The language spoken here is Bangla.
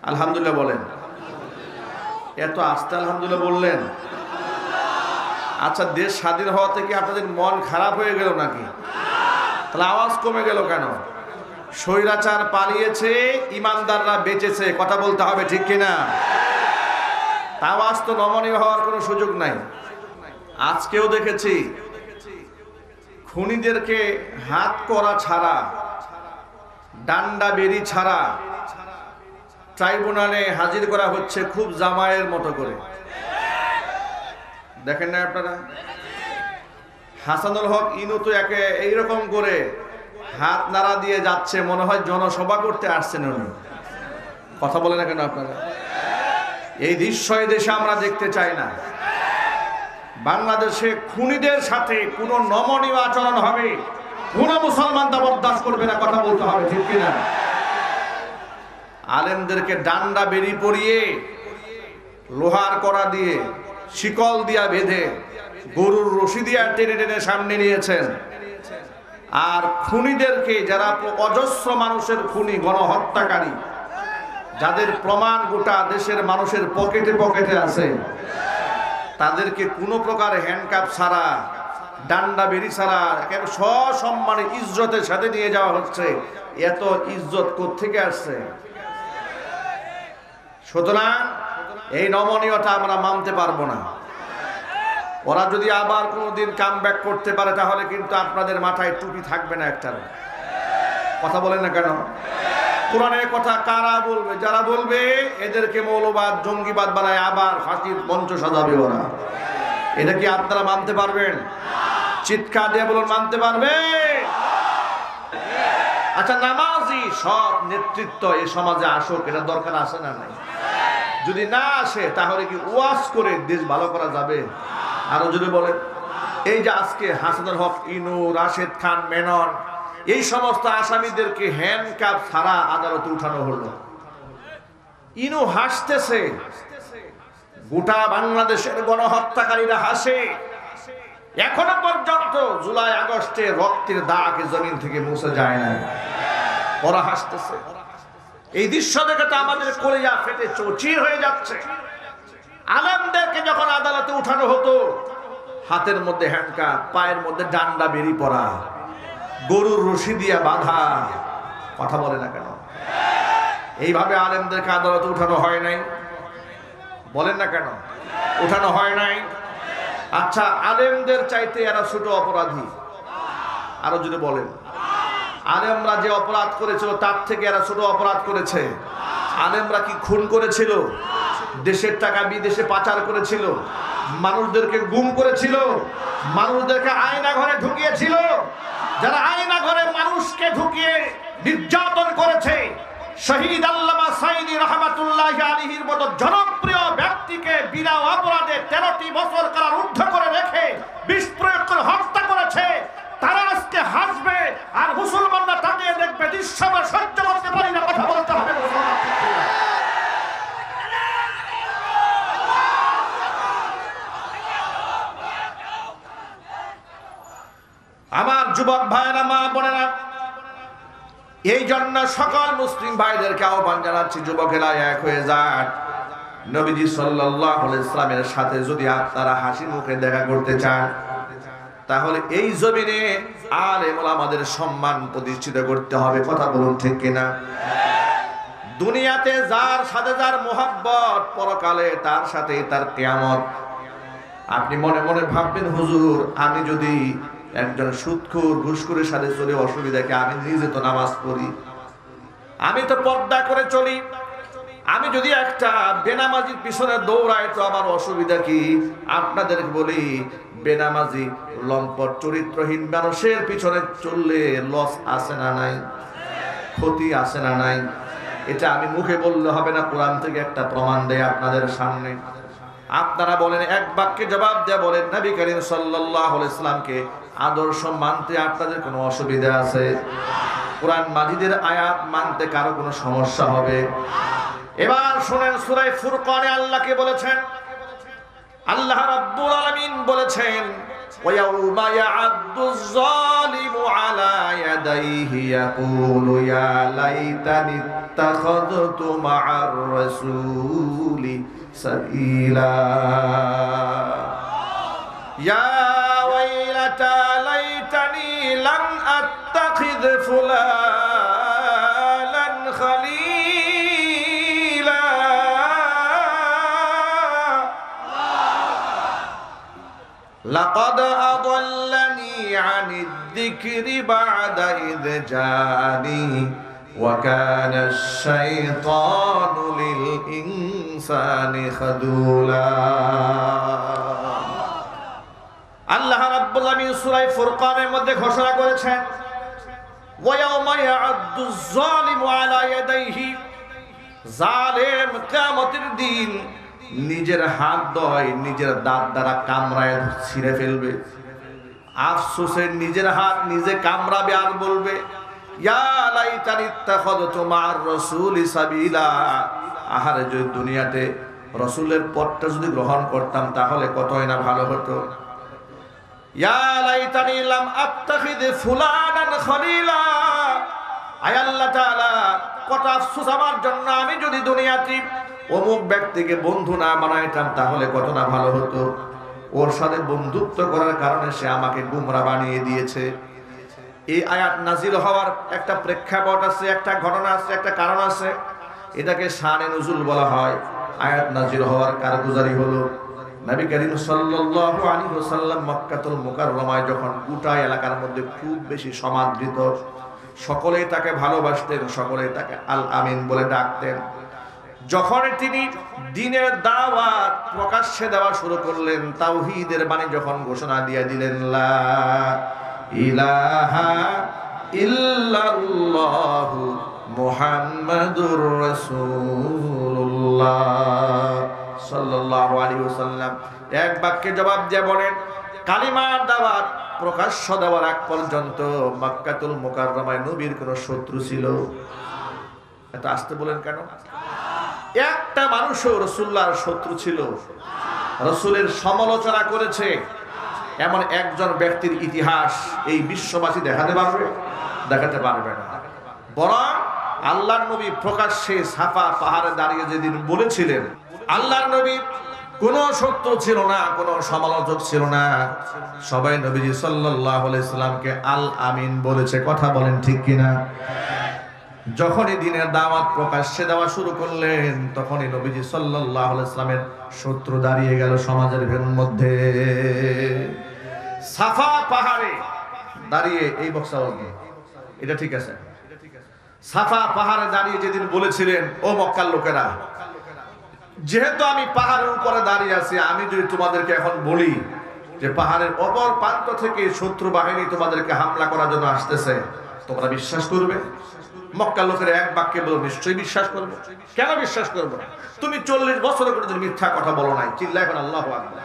আলহামদুলিল্লাহ বলেন। এত আস্তে আলহামদুলিল্লাহ বললেন। আচ্ছা, দেশ স্বাধীন হওয়া থেকে আপনাদের মন খারাপ হয়ে গেল নাকি? তাহলে আওয়াজ কমে গেল কেন? স্বৈরাচার পালিয়েছে, ইমানদাররা বেঁচেছে, কথা বলতে হবে, ঠিক কিনা? আওয়াজ তো নমনীয় হওয়ার কোনো সুযোগ নাই। আজকেও দেখেছি খুনিদেরকে হাত করা ছাড়া, ডান্ডা বেরি ছাড়া ট্রাইব্যুনালে হাজির করা হচ্ছে খুব জামাইয়ের মতো করে। দেখেন না আপনারা? হাসানুল হক ইনু তো একে এইরকম করে হাত নাড়া দিয়ে যাচ্ছে, মনে হয় জনসভা করতে আসছেন উনি। কথা বলে না কেন আপনারা? এই দৃশ্য এই দেশে আমরা দেখতে চাই না। বাংলাদেশে খুনিদের সাথে কোনো নমনীয় আচরণ হবে, কোন মুসলমান তা বরদাস্ত করবে না, কথা বলতে হবে, ঠিক কিনা? আলেমদেরকে ডান্ডা বেরি পরিয়ে, লোহার কড়া দিয়ে, শিকল দিয়া বেঁধে, গরুর রশি দিয়া টেনে টেনে সামনে নিয়েছেন। আর খুনিদেরকে, যারা অজস্র মানুষের খুনি, গণহত্যাকারী, যাদের প্রমাণ গোটা দেশের মানুষের পকেটে পকেটে আছে, তাদেরকে কোনো প্রকার হ্যান্ডকাপ ছাড়া, ডান্ডা বেরি ছাড়া একেবারে সসম্মানে ইজ্জতের সাথে নিয়ে যাওয়া হচ্ছে। এত ইজ্জত কোত্থেকে আসছে? সুতরাং এই নমনীয়তা আমরা মানতে পারবো না। ওরা যদি আবার কোনোদিন কামব্যাক করতে পারে, তাহলে কিন্তু আপনাদের মাথায় টুপি থাকবে না একটা। কথা বলেন না কেন? কোরআনের কথা কারা বলবে? যারা বলবে এদেরকে মৌলবাদ, জঙ্গিবাদ বানায় আবার ফাঁসির মঞ্চ সাজাবে ওরা। এটা কি আপনারা মানতে পারবেন? চিৎকার দিয়ে বলুন, মানতে পারবে? আচ্ছা, নামাজি সব নেতৃত্ব এই সমাজে আসুক, এটা দরকার আছে না নাই? যদি না আসে তাহলে কি ওয়াজ করে দেশ ভালো করা যাবে? আরো যদি বলেন, এই যে আজকে হাসানুল হক ইনু, রাশেদ খান মেনন, এই সমস্ত আসামিদেরকে হ্যান্ডকাপ ছাড়া আদালতে উঠানো হলো। ইনু হাসতেছে, গোটা বাংলাদেশের গণহত্যাকারীরা হাসে। এখনো পর্যন্ত জুলাই আগস্টে রক্তের দাগ জমিন থেকে মুছে যায় না, ওরা হাসতেছে। এই দৃশ্য দেখে তো আমাদের কলিজা ফেটে চৌচির হয়ে যাচ্ছে। আলেমদেরকে যখন আদালতে উঠানো হতো, হাতের মধ্যে হ্যান্ডকাপ, পায়ের মধ্যে ডান্ডা বেরি পরা, গরুর রশি দিয়া বাঁধা। কথা বলে না কেন? এইভাবে আলেমদেরকে আদালতে উঠানো হয় নাই? বলেন না কেন উঠানো হয় নাই? আচ্ছা, আলেমদের চাইতে এরা ছোট অপরাধী? আরো যদি বলেন, আলেমরা যে অপরাধ করেছিল তার থেকে এরা ছোট অপরাধ করেছে। আলেমরা কি খুন করেছিল? দেশের টাকা বিদেশে পাচার করেছিল, মানুষদেরকে গুম করেছিল, মানুষদেরকে আয়না ঘরে ঢুকিয়েছিল। যারা আয়না ঘরে মানুষকে ঢুকিয়ে নির্যাতন করেছে, শহীদ আল্লামা সাইদি রহমাতুল্লাহি আলাইহির মতো জনপ্রিয় ব্যক্তিকে বিনা অপরাধে 13টি বছর কারারুদ্ধ করে রেখে বিষ প্রয়োগ করে হত্যা করেছে, তারা আজকে হাসবে আর মুসলমানরা তাকিয়ে দেখবে। দৃশ্য আমরা সহ্য করতে পারি না, কথা বলতে হবে। আমার যুবক ভাইয়েরা, মা বোনেরা, এই জন্য সকল মুসলিম ভাইদেরকে আহ্বান জানাচ্ছি, যুবকেরা এক হয়ে যান। নবীজি সাল্লাল্লাহু আলাইহি ওয়াসাল্লামের সাথে যদি আপনারা হাসি মুখে দেখা করতে চান, তাহলে এই জমিনে আলেম ওলামাদের সম্মান প্রতিষ্ঠিত করতে হবে। কথা বলুন, ঠিক কিনা? দুনিয়াতে যার সাথে যার মোহাব্বত, পরকালে তার সাথে তার কিয়ামত। আপনি মনে মনে ভাববেন, হুজুর আমি যদি একজন সুদখোর ঘুষখোরের সাথে চলে অসুবিধা কি? আমি নিজে তো নামাজ পড়ি, আমি তো পর্দা করে চলি। আমি যদি একটা বেনামাজির পিছনে দৌড়াই তো আমার অসুবিধা কি? আপনাদেরকে বলি, বেনামাজি লম্পট চরিত্রহীন মানুষের পিছনে চললে লস আছে না নাই? ক্ষতি আছে না নাই? এটা আমি মুখে বললে হবে না, কোরআন থেকে একটা প্রমাণ দেয় আপনাদের সামনে। আপনারা বলেন, এক বাক্যে জবাব দেয়া বলেন, নবী করিম সাল্লাল্লাহু আলাইহি ওয়াসাল্লামকে আদর্শ মানতে আপনাদের কোনো অসুবিধা আছে? কোরআন মাজিদের আয়াত মানতে কারো কোনো সমস্যা হবে? এবার শুনেন, সূরা ফুরকানে আল্লাহকে বলেছেন, আল্লাহ রাব্বুল আলামিন বলেছেন, ويوم يعض الظالم على يديه يقول يا ليتني اتخذت مع الرسول سبيلا يا ويلتى ليتني لم أتخذ فلانا خليلا لقد أضلني عن الذكر بعد إذ جاءني وكان الشيطان للإنسان خذولا আল্লাহ রাব্বুল আলামিন সূরা ফুরকানের মধ্যে ঘোষণা করেছেন ওয়ায়াউমা ইয়া'আদ্দুয যালিমু আলা ইয়াদাইহি জালেম কিয়ামতের দিন নিজের হাত দয় নিজের দাঁত দ্বারা কামড়ায় ছিঁড়ে ফেলবে আফসোসে নিজের হাত নিজে কামড়াবে আর বলবে ইয়া লাইতানি ইত্তাখাযতু মা'আর রাসূলি সাবিলা আহারে যদি দুনিয়াতে রাসূলের পথটা যদি গ্রহণ করতাম তাহলে কতই না ভালো হতো ইয়া লাইতানি লাম আত্তাখিদ ফুলানান খলিলা আয় আল্লাহ তাআলা কত আফসোস আমার জন্য আমি যদি দুনিয়াতে অমুক ব্যক্তিকে বন্ধু না বানাইতাম তাহলে কত না ভালো হতো ওর সাথে বন্ধুত্ব করার কারণে সে আমাকে গুমরা বানিয়ে দিয়েছে এই আয়াত নাজিল হওয়ার একটা প্রেক্ষাপট আছে একটা ঘটনা আছে একটা কারণ আছে এটাকে শানে নুজুল বলা হয় আয়াত নাজিল হওয়ার কারগুজারি হলো নবী করিম সাল্লাল্লাহু আলাইহি ওয়াসাল্লাম মক্কাতুল মুকাররমায় যখন গোটা এলাকার মধ্যে খুব বেশি সমাদৃত সকলেই তাকে ভালোবাসতেন সকলেই তাকে আল আমিন বলে ডাকতেন যখন তিনি দ্বীনের দাওয়াত প্রকাশ্যে দেওয়া শুরু করলেন তাওহীদের বাণী যখন ঘোষণা দিয়ে দিলেন লা ইলাহা ইল্লাল্লাহু মুহাম্মাদুর রাসূলুল্লাহ সাল্লাল্লাহু আলাইহি ওয়াসাল্লাম এক বাক্যে জবাব দিয়ে বলেন কালিমার দাওয়াত প্রকাশ্য দেওয়ার আগ পর্যন্ত মক্কাতুল মুকাররমায় নবীর কোনো শত্রু ছিল এত আসতে বলেন কেন একটা মানুষও রাসূলুল্লাহর শত্রু ছিল রাসূলের সমালোচনা করেছে এমন একজন ব্যক্তির ইতিহাস এই বিশ্ববাসী দেখাতে পারবে না বরং আল্লাহর নবী প্রকাশ্যে সাফা পাহাড়ে দাঁড়িয়ে যেদিন বলেছিলেন আল্লাহর নবী কোনো শত্রু ছিল না কোনো সমালোচক ছিল না সবাই নবীজি সাল্লাল্লাহু আলাইহি সাল্লামকে আল আমিন বলেছে কথা বলেন ঠিক কিনা যখনই দ্বীনের দাওয়াত প্রকাশ্যে দেওয়া শুরু করলেন তখনই নবীজি সাল্লাল্লাহু আলাইহি সাল্লামের শত্রু দাঁড়িয়ে গেল সমাজের মধ্যে সাফা পাহাড়ে দাঁড়িয়ে এই বক্সা এটা ঠিক আছে সাফা পাহাড়ে দাঁড়িয়ে যেদিন বলেছিলেন ও মক্কার লোকেরা যেহেতু আমি পাহাড়ের উপরে দাঁড়িয়ে আছি আমি যদি তোমাদেরকে এখন বলি যে পাহাড়ের অপর প্রান্ত থেকে শত্রু বাহিনী তোমাদেরকে হামলা করার জন্য আসতেছে তোমরা বিশ্বাস করবে মক্কার লোকেরা এক বাক্যে বলো নিশ্চয়ই বিশ্বাস করবো কেন বিশ্বাস করবো না তুমি 40 বছর করে মিথ্যা কথা বলো নাই চিল্লায় এখন আল্লাহু আকবার